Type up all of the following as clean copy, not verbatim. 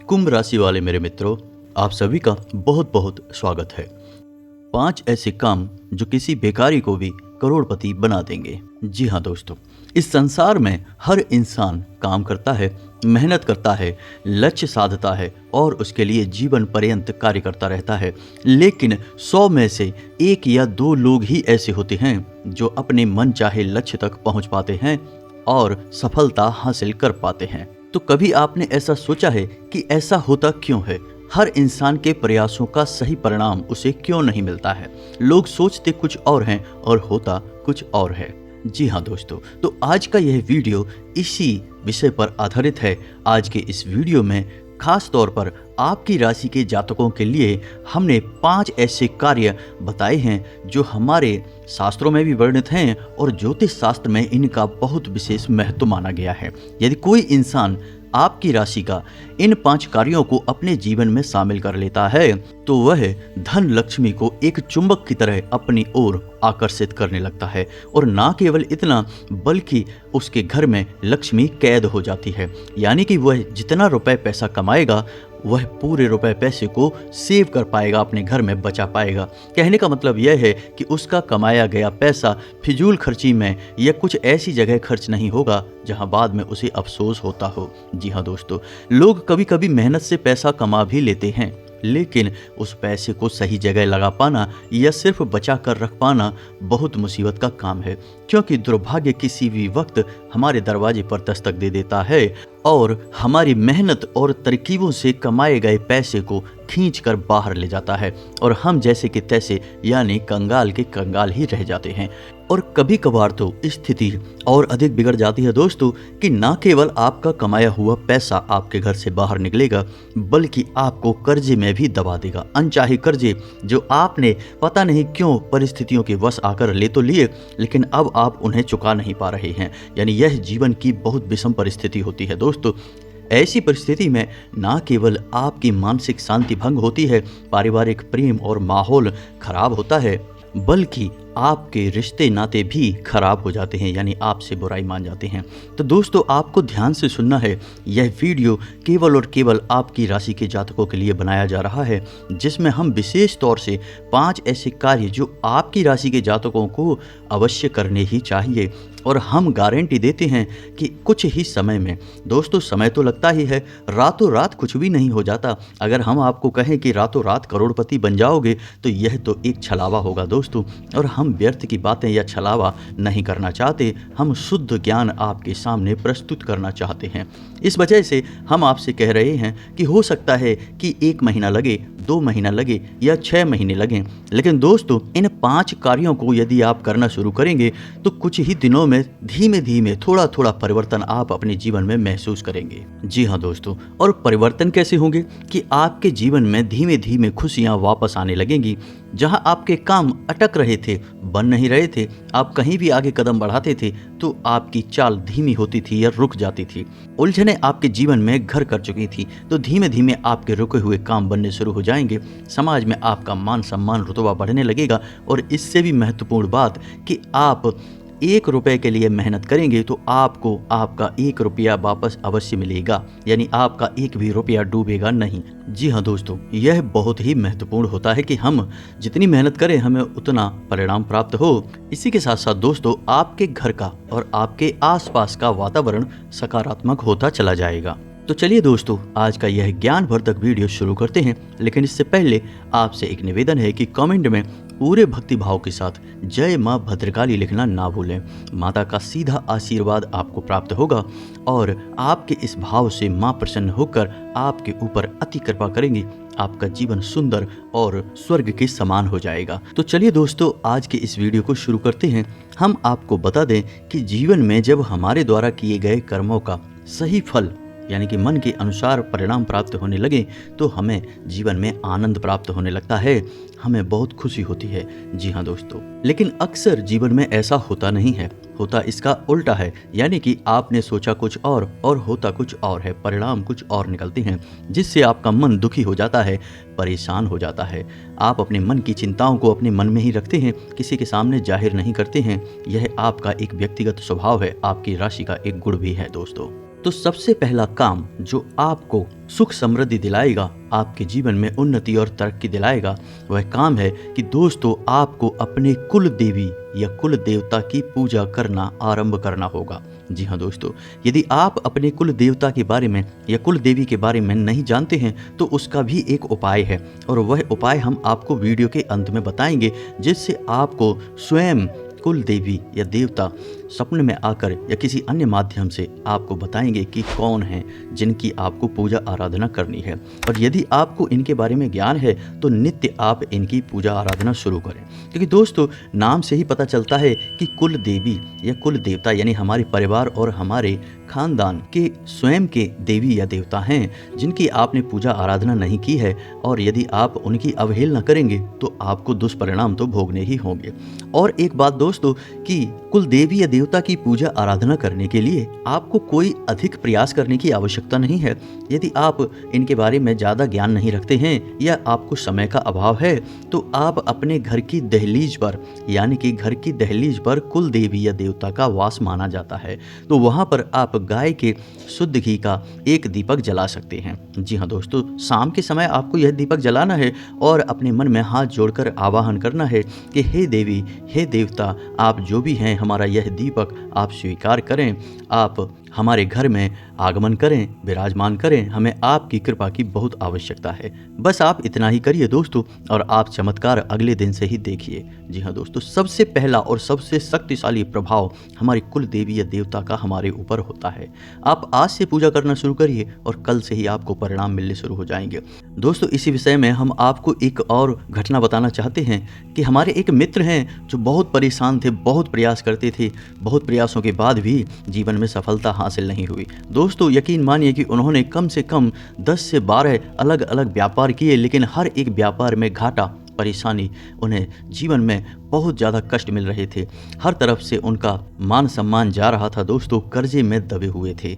कुंभ राशि वाले मेरे मित्रों, आप सभी का बहुत बहुत स्वागत है। 5 ऐसे काम जो किसी बेकारी को भी करोड़पति बना देंगे। जी हाँ दोस्तों, इस संसार में हर इंसान काम करता है, मेहनत करता है, लक्ष्य साधता है और उसके लिए जीवन पर्यंत कार्य करता रहता है। लेकिन 100 में से 1 या 2 लोग ही ऐसे होते हैं जो अपने मन चाहे लक्ष्य तक पहुंच पाते हैं और सफलता हासिल कर पाते हैं। तो कभी आपने ऐसा सोचा है कि ऐसा होता क्यों है? हर इंसान के प्रयासों का सही परिणाम उसे क्यों नहीं मिलता है? लोग सोचते कुछ और हैं और होता कुछ और है। जी हाँ दोस्तों, तो आज का यह वीडियो इसी विषय पर आधारित है। आज के इस वीडियो में खास तौर पर आपकी राशि के जातकों के लिए हमने 5 ऐसे कार्य बताए हैं जो हमारे शास्त्रों में भी वर्णित हैं और ज्योतिष शास्त्र में इनका बहुत विशेष महत्व माना गया है। यदि कोई इंसान आपकी राशि का इन 5 कार्यों को अपने जीवन में शामिल कर लेता है तो वह धन लक्ष्मी को एक चुंबक की तरह अपनी ओर आकर्षित करने लगता है। और ना केवल इतना बल्कि उसके घर में लक्ष्मी कैद हो जाती है, यानी कि वह जितना रुपए पैसा कमाएगा वह पूरे रुपए पैसे को सेव कर पाएगा, अपने घर में बचा पाएगा। कहने का मतलब यह है कि उसका कमाया गया पैसा फिजूल खर्ची में या कुछ ऐसी जगह खर्च नहीं होगा जहां बाद में उसे अफसोस होता हो। जी हाँ दोस्तों, लोग कभी कभी मेहनत से पैसा कमा भी लेते हैं, लेकिन उस पैसे को सही जगह लगा पाना या सिर्फ बचा कर रख पाना बहुत मुसीबत का काम है, क्योंकि दुर्भाग्य किसी भी वक्त हमारे दरवाजे पर दस्तक दे देता है और हमारी मेहनत और तरकीबों से कमाए गए पैसे को खींच कर बाहर ले जाता है और हम जैसे कि तैसे यानी कंगाल के कंगाल ही रह जाते हैं। और कभी कभार तो स्थिति और अधिक बिगड़ जाती है दोस्तों कि ना केवल आपका कमाया हुआ पैसा आपके घर से बाहर निकलेगा बल्कि आपको कर्जे में भी दबा देगा। अनचाहे कर्जे जो आपने पता नहीं क्यों परिस्थितियों के वश आकर ले तो लिए, लेकिन अब आप उन्हें चुका नहीं पा रहे हैं। यानी यह जीवन की बहुत विषम परिस्थिति होती है दोस्तों। ऐसी परिस्थिति में ना केवल आपकी मानसिक शांति भंग होती है, पारिवारिक प्रेम और माहौल खराब होता है, बल्कि आपके रिश्ते नाते भी खराब हो जाते हैं, यानी आपसे बुराई मान जाते हैं। तो दोस्तों, आपको ध्यान से सुनना है। यह वीडियो केवल और केवल आपकी राशि के जातकों के लिए बनाया जा रहा है, जिसमें हम विशेष तौर से 5 ऐसे कार्य जो आपकी राशि के जातकों को अवश्य करने ही चाहिए। और हम गारंटी देते हैं कि कुछ ही समय में, दोस्तों समय तो लगता ही है, रातों रात कुछ भी नहीं हो जाता। अगर हम आपको कहें कि रातों रात करोड़पति बन जाओगे तो यह तो एक छलावा होगा दोस्तों। और हम व्यर्थ की बातें या छलावा नहीं करना चाहते, हम शुद्ध ज्ञान आपके सामने प्रस्तुत करना चाहते हैं। इस वजह से हम आपसे कह रहे हैं कि हो सकता है कि 1 महीना लगे, 2 महीना लगे या 6 महीने लगें, लेकिन दोस्तों इन 5 कार्यों को यदि आप करना शुरू करेंगे तो कुछ ही दिनों में धीमे धीमे थोड़ा थोड़ा परिवर्तन आप अपने जीवन में महसूस करेंगे। जी हाँ दोस्तों, और परिवर्तन कैसे होंगे कि आपके जीवन में धीमे धीमे खुशियां वापस आने लगेंगी। जहां आपके काम अटक रहे थे, बन नहीं रहे थे, आप कहीं भी आगे कदम बढ़ाते थे तो आपकी चाल धीमी होती थी या रुक जाती थी। उलझने आपके जीवन में घर कर चुकी थी तो धीमे धीमे आपके रुके हुए काम बनने शुरू हो जाएंगे। समाज में आपका मान सम्मान रुतबा बढ़ने लगेगा। और इससे भी महत्वपूर्ण बात कि आप 1 रुपए के लिए मेहनत करेंगे तो आपको आपका 1 रुपया वापस अवश्य मिलेगा, यानी आपका 1 भी रुपया डूबेगा नहीं। जी हाँ दोस्तों, यह बहुत ही महत्वपूर्ण होता है कि हम जितनी मेहनत करें हमें उतना परिणाम प्राप्त हो। इसी के साथ साथ दोस्तों, आपके घर का और आपके आसपास का वातावरण सकारात्मक होता चला जाएगा। तो चलिए दोस्तों, आज का यह ज्ञानवर्धक वीडियो शुरू करते हैं। लेकिन इससे पहले आपसे एक निवेदन है कि कमेंट में पूरे भक्ति भाव के साथ जय माँ भद्रकाली लिखना ना भूलें। माता का सीधा आशीर्वाद आपको प्राप्त होगा और आपके इस भाव से माँ प्रसन्न होकर आपके ऊपर अति कृपा करेंगी। आपका जीवन सुंदर और स्वर्ग के समान हो जाएगा। तो चलिए दोस्तों, आज के इस वीडियो को शुरू करते हैं। हम आपको बता दें कि जीवन में जब हमारे द्वारा किए गए कर्मों का सही फल यानी कि मन के अनुसार परिणाम प्राप्त होने लगे तो हमें जीवन में आनंद प्राप्त होने लगता है, हमें बहुत खुशी होती है। जी हाँ दोस्तों, लेकिन अक्सर जीवन में ऐसा होता नहीं है, होता इसका उल्टा है। यानी कि आपने सोचा कुछ और होता कुछ और है, परिणाम कुछ और निकलते हैं, जिससे आपका मन दुखी हो जाता है, परेशान हो जाता है। आप अपने मन की चिंताओं को अपने मन में ही रखते हैं, किसी के सामने जाहिर नहीं करते हैं। यह आपका एक व्यक्तिगत स्वभाव है, आपकी राशि का एक गुण भी है दोस्तों। तो सबसे पहला काम जो आपको सुख समृद्धि दिलाएगा, आपके जीवन में उन्नति और तरक्की दिलाएगा, वह काम है कि दोस्तों आपको अपने कुल देवी या कुल देवता की पूजा करना आरंभ करना होगा। जी हाँ दोस्तों, यदि आप अपने कुल देवता के बारे में या कुल देवी के बारे में नहीं जानते हैं तो उसका भी एक उपाय है, और वह उपाय हम आपको वीडियो के अंत में बताएंगे, जिससे आपको स्वयं कुल देवी या देवता सपने में आकर या किसी अन्य माध्यम से आपको बताएंगे कि कौन हैं जिनकी आपको पूजा आराधना करनी है। और यदि आपको इनके बारे में ज्ञान है तो नित्य आप इनकी पूजा आराधना शुरू करें, क्योंकि दोस्तों नाम से ही पता चलता है कि कुल देवी या कुल देवता यानी हमारे परिवार और हमारे खानदान के स्वयं के देवी या देवता हैं जिनकी आपने पूजा आराधना नहीं की है, और यदि आप उनकी अवहेलना करेंगे तो आपको दुष्परिणाम तो भोगने ही होंगे। और एक बात दोस्तों कि कुल देवी या देवता की पूजा आराधना करने के लिए आपको कोई अधिक प्रयास करने की आवश्यकता नहीं है। यदि आप इनके बारे में ज़्यादा ज्ञान नहीं रखते हैं या आपको समय का अभाव है तो आप अपने घर की दहलीज पर यानी कि घर की दहलीज पर कुल देवी या देवता का वास माना जाता है, तो वहाँ पर आप गाय के शुद्ध घी का एक दीपक जला सकते हैं। जी हाँ दोस्तों, शाम के समय आपको यह दीपक जलाना है और अपने मन में हाथ जोड़कर आवाहन करना है कि हे देवी हे देवता, आप जो भी हैं हमारा यह दीपक आप स्वीकार करें, आप हमारे घर में आगमन करें, विराजमान करें, हमें आपकी कृपा की बहुत आवश्यकता है। बस आप इतना ही करिए दोस्तों और आप चमत्कार अगले दिन से ही देखिए। जी हाँ दोस्तों, सबसे पहला और सबसे शक्तिशाली प्रभाव हमारी कुल देवी या देवता का हमारे ऊपर होता है। आप आज से पूजा करना शुरू करिए और कल से ही आपको परिणाम मिलने शुरू हो जाएंगे। दोस्तों इसी विषय में हम आपको एक और घटना बताना चाहते हैं कि हमारे एक मित्र हैं जो बहुत परेशान थे, बहुत प्रयास करते थे, बहुत प्रयासों के बाद भी जीवन में सफलता हासिल नहीं हुई। दोस्तों यकीन मानिए कि उन्होंने कम से कम 10 से 12 अलग अलग व्यापार किए, लेकिन हर एक व्यापार में घाटा, परेशानी, उन्हें जीवन में बहुत ज़्यादा कष्ट मिल रहे थे। हर तरफ से उनका मान सम्मान जा रहा था दोस्तों, कर्जे में दबे हुए थे।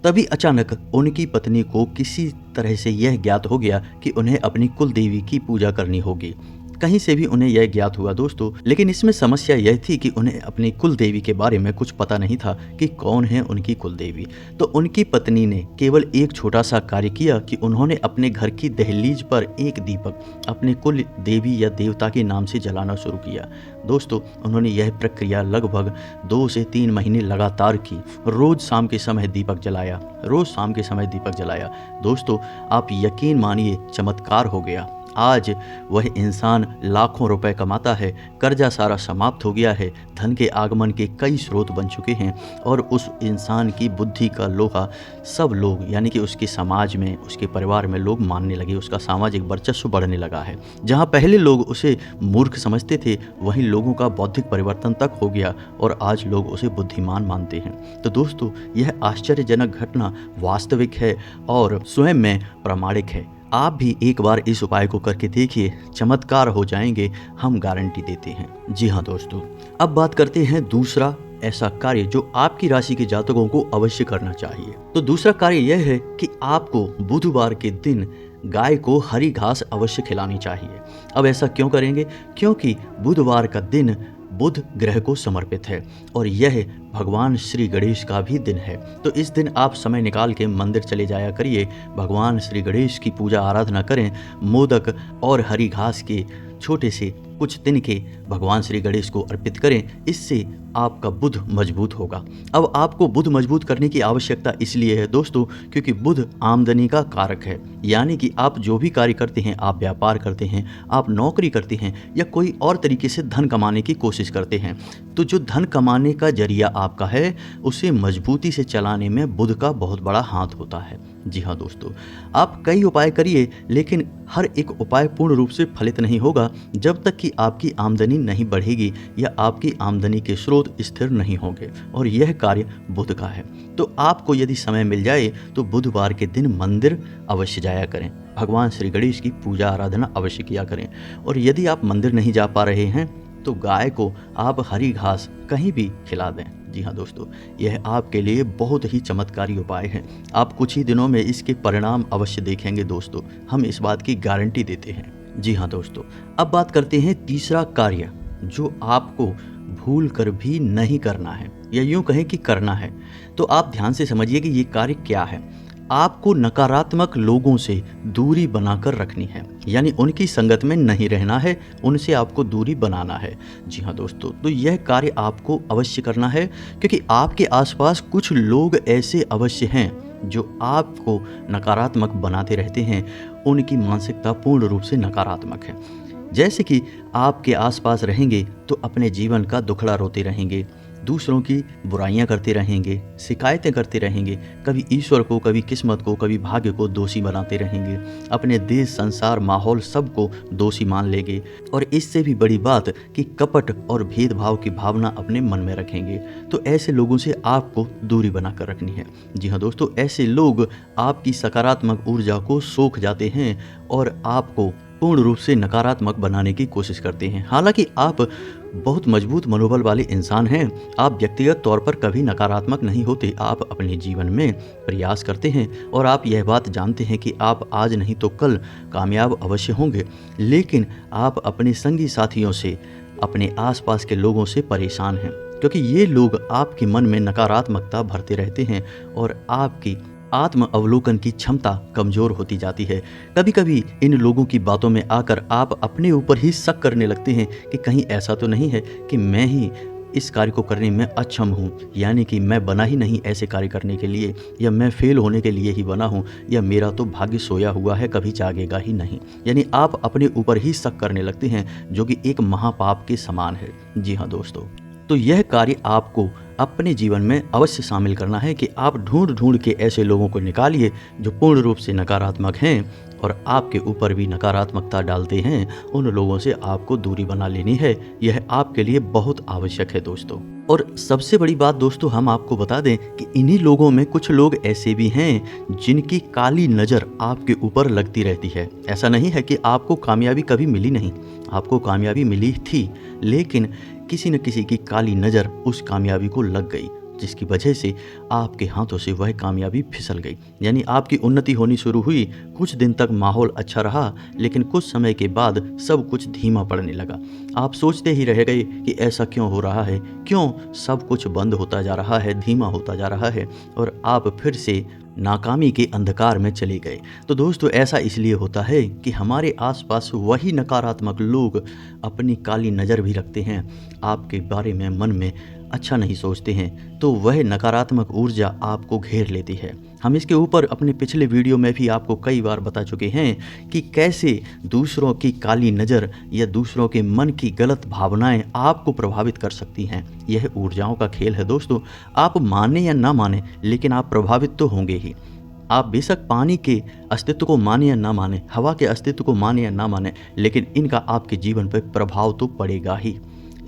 तभी अचानक उनकी पत्नी को किसी तरह से यह ज्ञात हो गया कि उन्हें अपनी कुल देवी की पूजा करनी होगी। कहीं से भी उन्हें यह ज्ञात हुआ दोस्तों, लेकिन इसमें समस्या यह थी कि उन्हें अपनी कुल देवी के बारे में कुछ पता नहीं था कि कौन है उनकी कुल देवी। तो उनकी पत्नी ने केवल एक छोटा सा कार्य किया कि उन्होंने अपने घर की दहलीज पर एक दीपक अपने कुल देवी या देवता के नाम से जलाना शुरू किया। दोस्तों उन्होंने यह प्रक्रिया लगभग 2 से 3 महीने लगातार की। रोज शाम के समय दीपक जलाया, रोज शाम के समय दीपक जलाया। दोस्तों आप यकीन मानिए चमत्कार हो गया। आज वह इंसान लाखों रुपए कमाता है, कर्जा सारा समाप्त हो गया है, धन के आगमन के कई स्रोत बन चुके हैं, और उस इंसान की बुद्धि का लोहा सब लोग यानी कि उसके समाज में, उसके परिवार में लोग मानने लगे, उसका सामाजिक वर्चस्व बढ़ने लगा है। जहां पहले लोग उसे मूर्ख समझते थे वहीं लोगों का बौद्धिक परिवर्तन तक हो गया और आज लोग उसे बुद्धिमान मानते हैं। तो दोस्तों यह आश्चर्यजनक घटना वास्तविक है और स्वयं में प्रामाणिक है। आप भी एक बार इस उपाय को करके देखिए, चमत्कार हो जाएंगे, हम गारंटी देते हैं। जी हाँ दोस्तों, अब बात करते हैं दूसरा ऐसा कार्य जो आपकी राशि के जातकों को अवश्य करना चाहिए। तो दूसरा कार्य यह है कि आपको बुधवार के दिन गाय को हरी घास अवश्य खिलानी चाहिए। अब ऐसा क्यों करेंगे? क्योंकि बुधवार का दिन बुध ग्रह को समर्पित है और यह भगवान श्री गणेश का भी दिन है। तो इस दिन आप समय निकाल के मंदिर चले जाया करिए, भगवान श्री गणेश की पूजा आराधना करें, मोदक और हरी घास के छोटे से कुछ तिनके भगवान श्री गणेश को अर्पित करें। इससे आपका बुध मजबूत होगा। अब आपको बुध मजबूत करने की आवश्यकता इसलिए है दोस्तों क्योंकि बुध आमदनी का कारक है, यानी कि आप जो भी कार्य करते हैं, आप व्यापार करते हैं, आप नौकरी करते हैं या कोई और तरीके से धन कमाने की कोशिश करते हैं, तो जो धन कमाने का जरिया आपका है उसे मजबूती से चलाने में बुध का बहुत बड़ा हाथ होता है। जी हाँ दोस्तों, आप कई उपाय करिए लेकिन हर एक उपाय पूर्ण रूप से फलित नहीं होगा जब तक कि आपकी आमदनी नहीं बढ़ेगी या आपकी आमदनी के स्रोत स्थिर नहीं होंगे, और यह कार्य बुध का है। तो आपको यदि समय मिल जाए तो बुधवार के दिन मंदिर अवश्य जाया करें, भगवान श्री गणेश की पूजा आराधना अवश्य किया करें। और यदि आप मंदिर नहीं जा पा रहे हैं तो गाय को आप हरी घास कहीं भी खिला दें। जी हाँ दोस्तों, यह आपके लिए बहुत ही चमत्कारी उपाय है। आप कुछ ही दिनों में इसके परिणाम अवश्य देखेंगे दोस्तों, हम इस बात की गारंटी देते हैं। जी हाँ दोस्तों, अब बात करते हैं तीसरा कार्य जो आपको भूल कर भी नहीं करना है, या यूं कहें कि करना है। तो आप ध्यान से समझिए कि ये कार्य क्या है। आपको नकारात्मक लोगों से दूरी बनाकर रखनी है, यानी उनकी संगत में नहीं रहना है, उनसे आपको दूरी बनाना है। जी हाँ दोस्तों, तो यह कार्य आपको अवश्य करना है, क्योंकि आपके आसपास कुछ लोग ऐसे अवश्य हैं जो आपको नकारात्मक बनाते रहते हैं। उनकी मानसिकता पूर्ण रूप से नकारात्मक है। जैसे कि आपके आसपास रहेंगे तो अपने जीवन का दुखड़ा रोते रहेंगे, दूसरों की बुराइयां करते रहेंगे, शिकायतें करते रहेंगे, कभी ईश्वर को, कभी किस्मत को, कभी भाग्य को दोषी बनाते रहेंगे, अपने देश, संसार, माहौल सबको दोषी मान लेंगे, और इससे भी बड़ी बात कि कपट और भेदभाव की भावना अपने मन में रखेंगे। तो ऐसे लोगों से आपको दूरी बनाकर रखनी है। जी हाँ दोस्तों, ऐसे लोग आपकी सकारात्मक ऊर्जा को सोख जाते हैं और आपको पूर्ण रूप से नकारात्मक बनाने की कोशिश करते हैं। हालांकि आप बहुत मजबूत मनोबल वाले इंसान हैं, आप व्यक्तिगत तौर पर कभी नकारात्मक नहीं होते। आप अपने जीवन में प्रयास करते हैं और आप यह बात जानते हैं कि आप आज नहीं तो कल कामयाब अवश्य होंगे, लेकिन आप अपने संगी साथियों से, अपने आसपास के लोगों से परेशान हैं, क्योंकि ये लोग आपके मन में नकारात्मकता भरते रहते हैं और आपकी आत्म अवलोकन की क्षमता कमज़ोर होती जाती है। कभी कभी इन लोगों की बातों में आकर आप अपने ऊपर ही शक करने लगते हैं कि कहीं ऐसा तो नहीं है कि मैं ही इस कार्य को करने में अक्षम हूँ, यानी कि मैं बना ही नहीं ऐसे कार्य करने के लिए, या मैं फेल होने के लिए ही बना हूँ, या मेरा तो भाग्य सोया हुआ है, कभी जागेगा ही नहीं। यानी आप अपने ऊपर ही शक करने लगते हैं, जो कि एक महापाप के समान है। जी हाँ दोस्तों, तो यह कार्य आपको अपने जीवन में अवश्य शामिल करना है कि आप ढूंढ ढूंढ के ऐसे लोगों को निकालिए जो पूर्ण रूप से नकारात्मक हैं और आपके ऊपर भी नकारात्मकता डालते हैं। उन लोगों से आपको दूरी बना लेनी है। यह आपके लिए बहुत आवश्यक है दोस्तों। और सबसे बड़ी बात दोस्तों, हम आपको बता दें कि इन्हीं लोगों में कुछ लोग ऐसे भी हैं जिनकी काली नज़र आपके ऊपर लगती रहती है। ऐसा नहीं है कि आपको कामयाबी कभी मिली नहीं, आपको कामयाबी मिली थी, लेकिन किसी न किसी की काली नज़र उस कामयाबी को लग गई, जिसकी वजह से आपके हाथों से वह कामयाबी फिसल गई। यानी आपकी उन्नति होनी शुरू हुई, कुछ दिन तक माहौल अच्छा रहा, लेकिन कुछ समय के बाद सब कुछ धीमा पड़ने लगा। आप सोचते ही रह गए कि ऐसा क्यों हो रहा है, क्यों सब कुछ बंद होता जा रहा है, धीमा होता जा रहा है, और आप फिर से नाकामी के अंधकार में चले गए। तो दोस्तों, ऐसा इसलिए होता है कि हमारे आसपास वही नकारात्मक लोग अपनी काली नज़र भी रखते हैं, आपके बारे में मन में अच्छा नहीं सोचते हैं, तो वह नकारात्मक ऊर्जा आपको घेर लेती है। हम इसके ऊपर अपने पिछले वीडियो में भी आपको कई बार बता चुके हैं कि कैसे दूसरों की काली नज़र या दूसरों के मन की गलत भावनाएं आपको प्रभावित कर सकती हैं। यह ऊर्जाओं का खेल है दोस्तों। आप माने या ना माने, लेकिन आप प्रभावित तो होंगे ही। आप बेशक पानी के अस्तित्व को माने या ना माने, हवा के अस्तित्व को माने या ना माने, लेकिन इनका आपके जीवन पर प्रभाव तो पड़ेगा ही।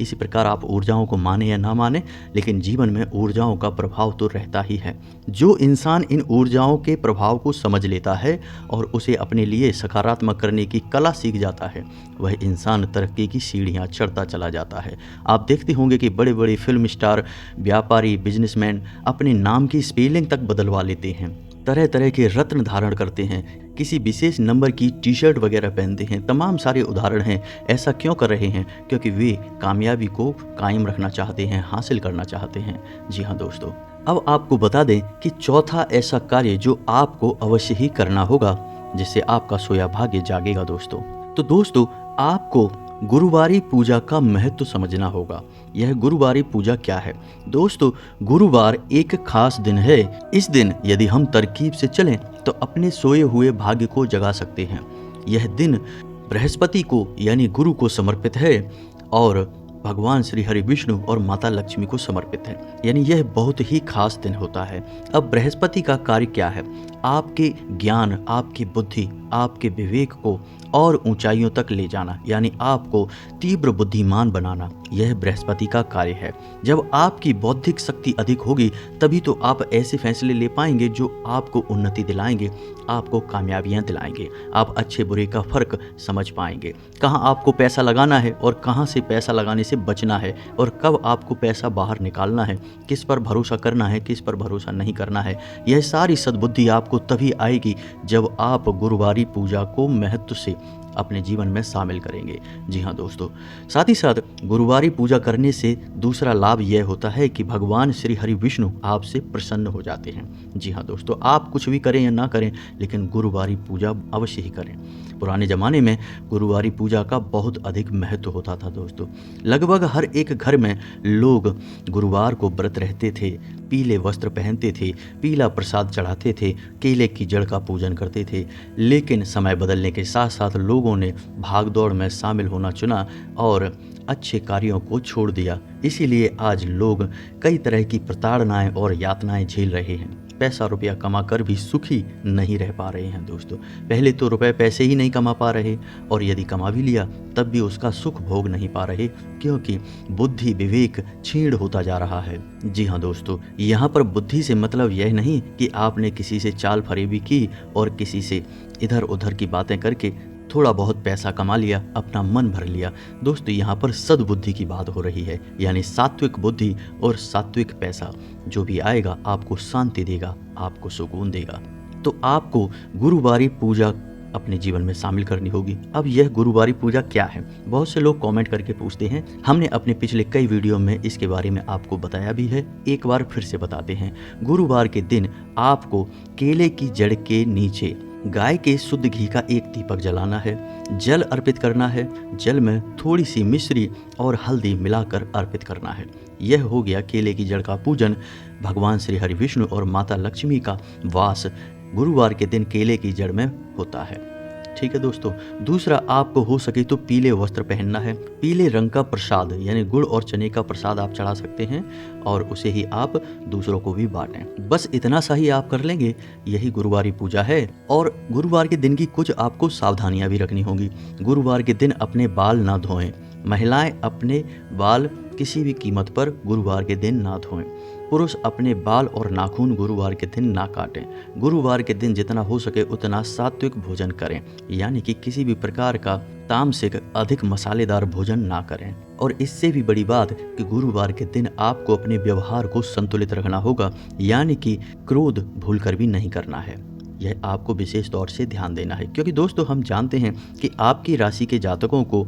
इसी प्रकार आप ऊर्जाओं को माने या ना माने, लेकिन जीवन में ऊर्जाओं का प्रभाव तो रहता ही है। जो इंसान इन ऊर्जाओं के प्रभाव को समझ लेता है और उसे अपने लिए सकारात्मक करने की कला सीख जाता है, वह इंसान तरक्की की सीढ़ियां चढ़ता चला जाता है। आप देखते होंगे कि बड़े बड़े फिल्म स्टार, व्यापारी, बिजनेसमैन अपने नाम की स्पेलिंग तक बदलवा लेते हैं, तरह तरह के रत्न धारण करते हैं, किसी विशेष नंबर की टी शर्ट वगैरह पहनते हैं। तमाम सारे उदाहरण हैं। ऐसा क्यों कर रहे हैं? क्योंकि वे कामयाबी को कायम रखना चाहते हैं, हासिल करना चाहते हैं। जी हाँ दोस्तों, अब आपको बता दें कि चौथा ऐसा कार्य जो आपको अवश्य ही करना होगा, जिससे आपका सोया भाग्य जागेगा दोस्तों। तो दोस्तों, आपको गुरुवारी पूजा का महत्व समझना होगा। यह गुरुवारी पूजा क्या है? दोस्तों, गुरुवार एक खास दिन है। इस दिन यदि हम तरकीब से चलें तो अपने सोए हुए भाग्य को जगा सकते हैं। यह दिन बृहस्पति को यानी गुरु को समर्पित है और भगवान श्री हरि विष्णु और माता लक्ष्मी को समर्पित है। यानी यह बहुत ही खास दिन होता है। अब बृहस्पति का कार्य क्या है? आपके ज्ञान, आपकी बुद्धि, आपके विवेक को और ऊंचाइयों तक ले जाना, यानी आपको तीव्र बुद्धिमान बनाना, यह बृहस्पति का कार्य है। जब आपकी बौद्धिक शक्ति अधिक होगी, तभी तो आप ऐसे फैसले ले पाएंगे जो आपको उन्नति दिलाएंगे, आपको कामयाबियां दिलाएंगे। आप अच्छे बुरे का फर्क समझ पाएंगे, कहाँ आपको पैसा लगाना है और कहाँ से पैसा लगाने से बचना है, और कब आपको पैसा बाहर निकालना है, किस पर भरोसा करना है, किस पर भरोसा नहीं करना है। यह सारी सद्बुद्धि आपको तभी आएगी जब आप गुरुवारी पूजा को महत्व से अपने जीवन में शामिल करेंगे। जी हाँ दोस्तों, साथ ही साथ गुरुवारी पूजा करने से दूसरा लाभ यह होता है कि भगवान श्री हरि विष्णु आपसे प्रसन्न हो जाते हैं। जी हाँ दोस्तों, आप कुछ भी करें या ना करें, लेकिन गुरुवारी पूजा अवश्य ही करें। पुराने ज़माने में गुरुवारी पूजा का बहुत अधिक महत्व होता था दोस्तों। लगभग हर एक घर में लोग गुरुवार को व्रत रहते थे, पीले वस्त्र पहनते थे, पीला प्रसाद चढ़ाते थे, केले की जड़ का पूजन करते थे। लेकिन समय बदलने के साथ साथ लोगों ने भागदौड़ में शामिल होना चुना और अच्छे कार्यों को छोड़ दिया। इसीलिए आज लोग कई तरह की प्रताड़नाएं और यातनाएं झेल रहे हैं। पैसा रुपया कमा कर भी सुखी नहीं रह पा रहे हैं दोस्तों। पहले तो रुपए पैसे ही नहीं कमा पा रहे, और यदि कमा भी लिया तब भी उसका सुख भोग नहीं पा रहे, क्योंकि बुद्धि विवेक क्षीण होता जा रहा है। जी हाँ दोस्तों, यहाँ पर बुद्धि से मतलब यह नहीं कि आपने किसी से चाल फरेबी की और किसी से इधर उधर की बातें करके थोड़ा बहुत पैसा कमा लिया, अपना मन भर लिया। दोस्तों, यहाँ पर सद्बुद्धि की बात हो रही है, यानी सात्विक बुद्धि और सात्विक पैसा जो भी आएगा आपको शांति देगा, आपको सुकून देगा। तो आपको गुरुवारी पूजा अपने जीवन में शामिल करनी होगी। अब यह गुरुवारी पूजा क्या है? बहुत से लोग कमेंट करके पूछते हैं। हमने अपने पिछले कई वीडियो में इसके बारे में आपको बताया भी है, एक बार फिर से बताते हैं। गुरुवार के दिन आपको केले की जड़ के नीचे गाय के शुद्ध घी का एक दीपक जलाना है, जल अर्पित करना है, जल में थोड़ी सी मिश्री और हल्दी मिलाकर अर्पित करना है। यह हो गया केले की जड़ का पूजन। भगवान श्री हरि विष्णु और माता लक्ष्मी का वास गुरुवार के दिन केले की जड़ में होता है। ठीक है दोस्तों, दूसरा आपको हो सके तो पीले वस्त्र पहनना है। पीले रंग का प्रसाद यानी गुड़ और चने का प्रसाद आप चढ़ा सकते हैं और उसे ही आप दूसरों को भी बांटें। बस इतना सा ही आप कर लेंगे, यही गुरुवारी पूजा है। और गुरुवार के दिन की कुछ आपको सावधानियां भी रखनी होगी। गुरुवार के दिन अपने बाल ना धोएं। महिलाएं अपने बाल किसी भी कीमत पर गुरुवार के दिन ना धोएं। पुरुष अपने बाल और नाखून गुरुवार के दिन ना काटें। गुरुवार के दिन जितना हो सके उतना सात्विक भोजन करें, यानी कि किसी भी प्रकार का तामसिक अधिक मसालेदार भोजन ना करें। और इससे भी बड़ी बात कि गुरुवार के दिन आपको अपने व्यवहार को संतुलित रखना होगा, यानी कि क्रोध भूलकर भी नहीं करना है। यह आपको विशेष तौर से ध्यान देना है, क्योंकि दोस्तों हम जानते हैं कि आपकी राशि के जातकों को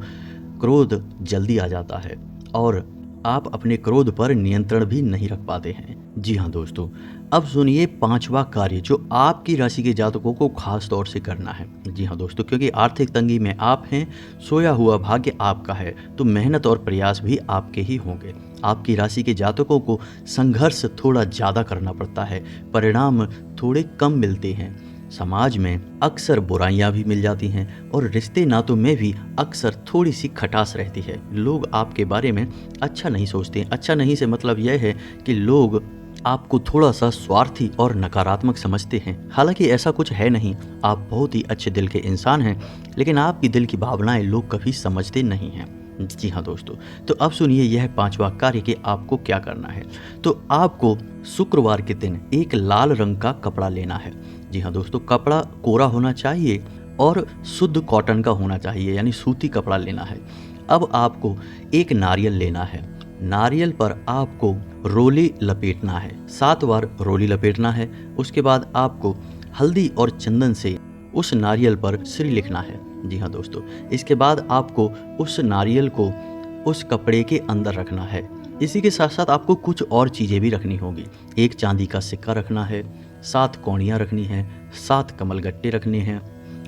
क्रोध जल्दी आ जाता है और आप अपने क्रोध पर नियंत्रण भी नहीं रख पाते हैं। जी हाँ दोस्तों, अब सुनिए पांचवा कार्य जो आपकी राशि के जातकों को खास तौर से करना है। जी हाँ दोस्तों, क्योंकि आर्थिक तंगी में आप हैं, सोया हुआ भाग्य आपका है, तो मेहनत और प्रयास भी आपके ही होंगे। आपकी राशि के जातकों को संघर्ष थोड़ा ज़्यादा करना पड़ता है, परिणाम थोड़े कम मिलते हैं। समाज में अक्सर बुराइयां भी मिल जाती हैं और रिश्ते नातों में भी अक्सर थोड़ी सी खटास रहती है। लोग आपके बारे में अच्छा नहीं सोचते। अच्छा नहीं से मतलब यह है कि लोग आपको थोड़ा सा स्वार्थी और नकारात्मक समझते हैं। हालांकि ऐसा कुछ है नहीं, आप बहुत ही अच्छे दिल के इंसान हैं, लेकिन आपकी दिल की भावनाएं लोग कभी समझते नहीं हैं। जी हाँ दोस्तों, तो अब सुनिए यह पांचवा कार्य कि आपको क्या करना है। तो आपको शुक्रवार के दिन एक लाल रंग का कपड़ा लेना है। जी हाँ दोस्तों, कपड़ा कोरा होना चाहिए और शुद्ध कॉटन का होना चाहिए, यानी सूती कपड़ा लेना है। अब आपको एक नारियल लेना है। नारियल पर आपको रोली लपेटना है, 7 बार रोली लपेटना है। उसके बाद आपको हल्दी और चंदन से उस नारियल पर श्री लिखना है। जी हाँ दोस्तों, इसके बाद आपको उस नारियल को उस कपड़े के अंदर रखना है। इसी के साथ साथ आपको कुछ और चीज़ें भी रखनी होगी। एक चांदी का सिक्का रखना है, 7 कौड़ियाँ रखनी हैं, 7 कमलगट्टे रखने हैं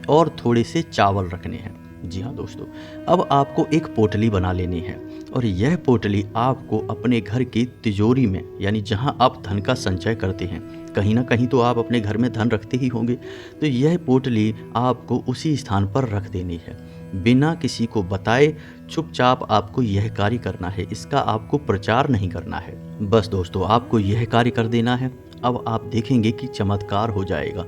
और थोड़े से चावल रखने हैं। जी हाँ दोस्तों, अब आपको एक पोटली बना लेनी है और यह पोटली आपको अपने घर की तिजोरी में, यानी जहाँ आप धन का संचय करते हैं, कहीं ना कहीं तो आप अपने घर में धन रखते ही होंगे, तो यह पोटली आपको उसी स्थान पर रख देनी है। बिना किसी को बताए चुपचाप आपको यह कार्य करना है, इसका आपको प्रचार नहीं करना है। बस दोस्तों, आपको यह कार्य कर देना है। अब आप देखेंगे कि चमत्कार हो जाएगा।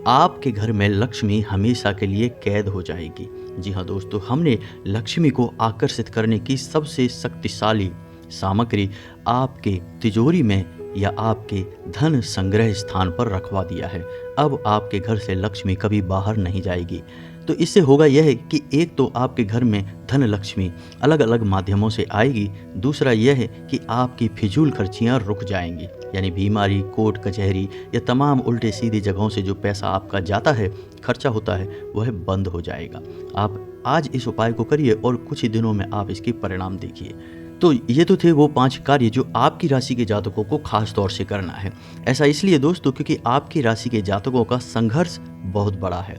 आपके घर में लक्ष्मी हमेशा के लिए कैद हो जाएगी। जी हाँ दोस्तों, हमने लक्ष्मी को आकर्षित करने की सबसे शक्तिशाली सामग्री आपके तिजोरी में या आपके धन संग्रह स्थान पर रखवा दिया है। अब आपके घर से लक्ष्मी कभी बाहर नहीं जाएगी। तो इससे होगा यह कि एक तो आपके घर में धन लक्ष्मी अलग अलग माध्यमों से आएगी, दूसरा यह है कि आपकी फिजूल खर्चियाँ रुक जाएंगी, यानी बीमारी, कोर्ट कचहरी या तमाम उल्टे सीधी जगहों से जो पैसा आपका जाता है खर्चा होता है वह बंद हो जाएगा। आप आज इस उपाय को करिए और कुछ ही दिनों में आप इसके परिणाम देखिए। तो ये तो थे वो 5 कार्य जो आपकी राशि के जातकों को खास तौर से करना है। ऐसा इसलिए दोस्तों क्योंकि आपकी राशि के जातकों का संघर्ष बहुत बड़ा है,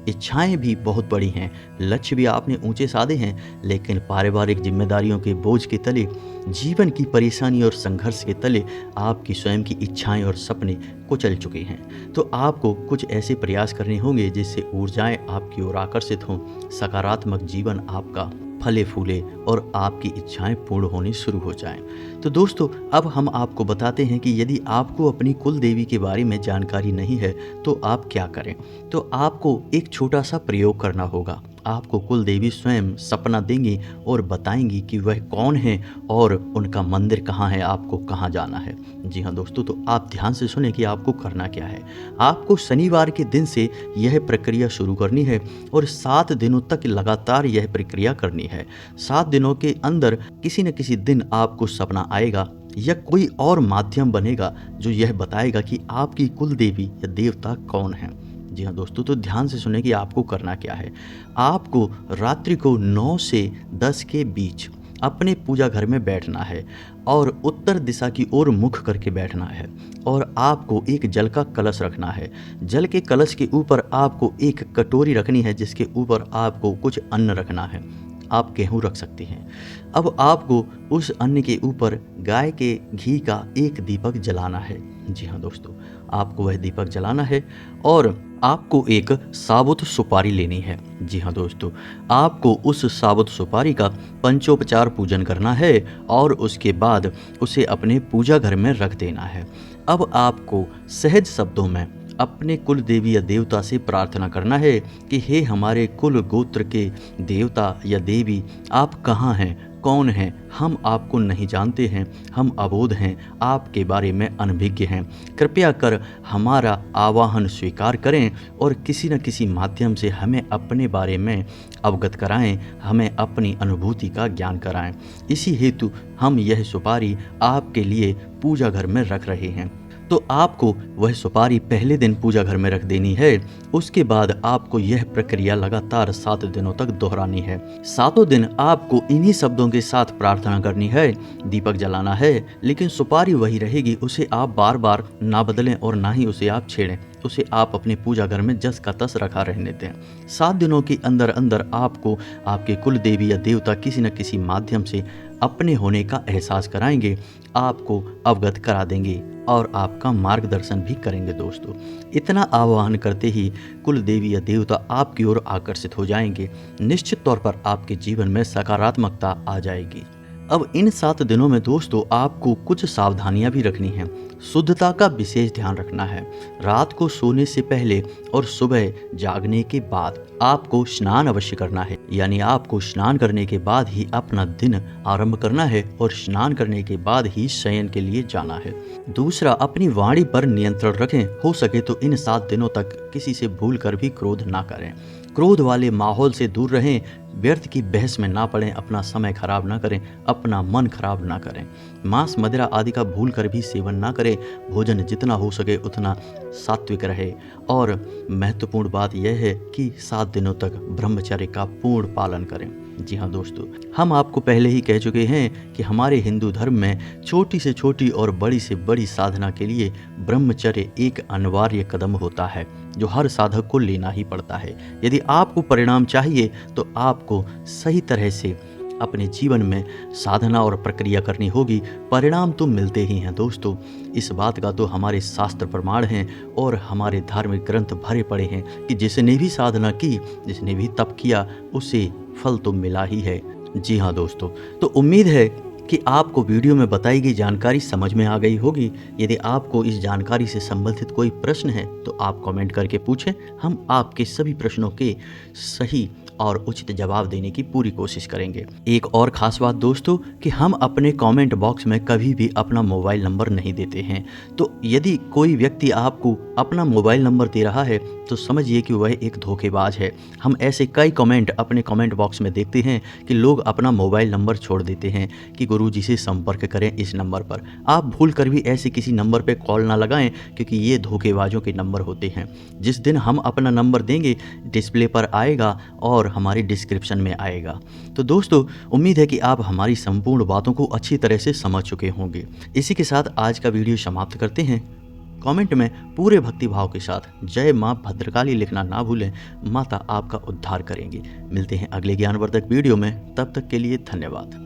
इच्छाएं भी बहुत बड़ी हैं, लक्ष्य भी आपने ऊंचे साधे हैं, लेकिन पारिवारिक जिम्मेदारियों के बोझ के तले, जीवन की परेशानी और संघर्ष के तले आपकी स्वयं की इच्छाएं और सपने कुचल चुके हैं। तो आपको कुछ ऐसे प्रयास करने होंगे जिससे ऊर्जाएं आपकी ओर आकर्षित हों, सकारात्मक जीवन आपका फले फूले और आपकी इच्छाएं पूर्ण होनी शुरू हो जाएं। तो दोस्तों अब हम आपको बताते हैं कि यदि आपको अपनी कुल देवी के बारे में जानकारी नहीं है तो आप क्या करें। तो आपको एक छोटा सा प्रयोग करना होगा। आपको कुल देवी स्वयं सपना देंगी और बताएंगी कि वह कौन है और उनका मंदिर कहाँ है, आपको कहाँ जाना है। जी हाँ दोस्तों, तो आप ध्यान से सुने कि आपको करना क्या है। आपको शनिवार के दिन से यह प्रक्रिया शुरू करनी है और 7 दिनों तक लगातार यह प्रक्रिया करनी है। 7 दिनों के अंदर किसी न किसी दिन आपको सपना आएगा या कोई और माध्यम बनेगा जो यह बताएगा कि आपकी कुल देवी या देवता कौन है। जी हाँ दोस्तों, तो ध्यान से सुने कि आपको करना क्या है। आपको रात्रि को 9 से 10 के बीच अपने पूजा घर में बैठना है और उत्तर दिशा की ओर मुख करके बैठना है और आपको एक जल का कलश रखना है। जल के कलश के ऊपर आपको एक कटोरी रखनी है जिसके ऊपर आपको कुछ अन्न रखना है। आप गेहूँ रख सकते हैं। अब आपको उस अन्न के ऊपर गाय के घी का एक दीपक जलाना है। जी हाँ दोस्तों, आपको वह दीपक जलाना है और आपको एक साबुत सुपारी लेनी है। जी हाँ दोस्तों, आपको उस साबुत सुपारी का पंचोपचार पूजन करना है और उसके बाद उसे अपने पूजा घर में रख देना है। अब आपको सहज शब्दों में अपने कुल देवी या देवता से प्रार्थना करना है कि हे हमारे कुल गोत्र के देवता या देवी, आप कहाँ हैं, कौन हैं, हम आपको नहीं जानते हैं, हम अबोध हैं, आपके बारे में अनभिज्ञ हैं। कृपया कर हमारा आवाहन स्वीकार करें और किसी न किसी माध्यम से हमें अपने बारे में अवगत कराएं, हमें अपनी अनुभूति का ज्ञान कराएं। इसी हेतु हम यह सुपारी आपके लिए पूजा घर में रख रहे हैं। तो आपको वह सुपारी पहले दिन पूजा घर में रख देनी है। उसके बाद आपको यह प्रक्रिया लगातार 7 दिनों तक दोहरानी है। 7 दिन आपको इन्हीं शब्दों के साथ प्रार्थना करनी है, दीपक जलाना है, लेकिन सुपारी वही रहेगी, उसे आप बार बार ना बदलें और ना ही उसे आप छेड़ें। उसे आप अपने पूजा घर में जस का तस रखा रहने दें। 7 दिनों के अंदर अंदर आपको आपके कुल देवी या देवता किसी न किसी माध्यम से अपने होने का एहसास कराएंगे, आपको अवगत करा देंगे और आपका मार्गदर्शन भी करेंगे। दोस्तों, इतना आह्वान करते ही कुल देवी या देवता आपकी ओर आकर्षित हो जाएंगे। निश्चित तौर पर आपके जीवन में सकारात्मकता आ जाएगी। अब इन 7 दिनों में दोस्तों आपको कुछ सावधानियां भी रखनी हैं। शुद्धता का विशेष ध्यान रखना है। रात को सोने से पहले और सुबह जागने के बाद आपको स्नान अवश्य करना है, यानी आपको स्नान करने के बाद ही अपना दिन आरंभ करना है और स्नान करने के बाद ही शयन के लिए जाना है। दूसरा, अपनी वाणी पर नियंत्रण रखें। हो सके तो इन 7 दिनों तक किसी से भूल कर भी क्रोध ना करें। क्रोध वाले माहौल से दूर रहें, व्यर्थ की बहस में ना पड़ें, अपना समय खराब ना करें, अपना मन खराब ना करें। मांस मदिरा आदि का भूल कर भी सेवन ना करें। भोजन जितना हो सके उतना सात्विक रहे। और महत्वपूर्ण बात यह है कि 7 दिनों तक ब्रह्मचर्य का पूर्ण पालन करें। जी हाँ दोस्तों, हम आपको पहले ही कह चुके हैं कि हमारे हिंदू धर्म में छोटी से छोटी और बड़ी से बड़ी साधना के लिए ब्रह्मचर्य एक अनिवार्य कदम होता है जो हर साधक को लेना ही पड़ता है। यदि आपको परिणाम चाहिए तो आपको सही तरह से अपने जीवन में साधना और प्रक्रिया करनी होगी। परिणाम तो मिलते ही हैं दोस्तों, इस बात का तो हमारे शास्त्र प्रमाण हैं और हमारे धार्मिक ग्रंथ भरे पड़े हैं कि जिसने भी साधना की, जिसने भी तप किया, उसे फल तो मिला ही है। जी हाँ दोस्तों, तो उम्मीद है कि आपको वीडियो में बताई गई जानकारी समझ में आ गई होगी। यदि आपको इस जानकारी से संबंधित कोई प्रश्न है तो आप कमेंट करके पूछें, हम आपके सभी प्रश्नों के सही और उचित जवाब देने की पूरी कोशिश करेंगे। एक और खास बात दोस्तों कि हम अपने कमेंट बॉक्स में कभी भी अपना मोबाइल नंबर नहीं देते हैं। तो यदि कोई व्यक्ति आपको अपना मोबाइल नंबर दे रहा है तो समझिए कि वह एक धोखेबाज है। हम ऐसे कई कमेंट अपने कमेंट बॉक्स में देखते हैं कि लोग अपना मोबाइल नंबर छोड़ देते हैं कि गुरुजी से संपर्क करें इस नंबर पर। आप भूल कर भी ऐसे किसी नंबर पर कॉल ना लगाएं, क्योंकि ये धोखेबाजों के नंबर होते हैं। जिस दिन हम अपना नंबर देंगे डिस्प्ले पर आएगा और हमारी डिस्क्रिप्शन में आएगा। तो दोस्तों, उम्मीद है कि आप हमारी संपूर्ण बातों को अच्छी तरह से समझ चुके होंगे। इसी के साथ आज का वीडियो समाप्त करते हैं। कमेंट में पूरे भक्तिभाव के साथ जय माँ भद्रकाली लिखना ना भूलें। माता आपका उद्धार करेंगी। मिलते हैं अगले ज्ञानवर्धक वीडियो में, तब तक के लिए धन्यवाद।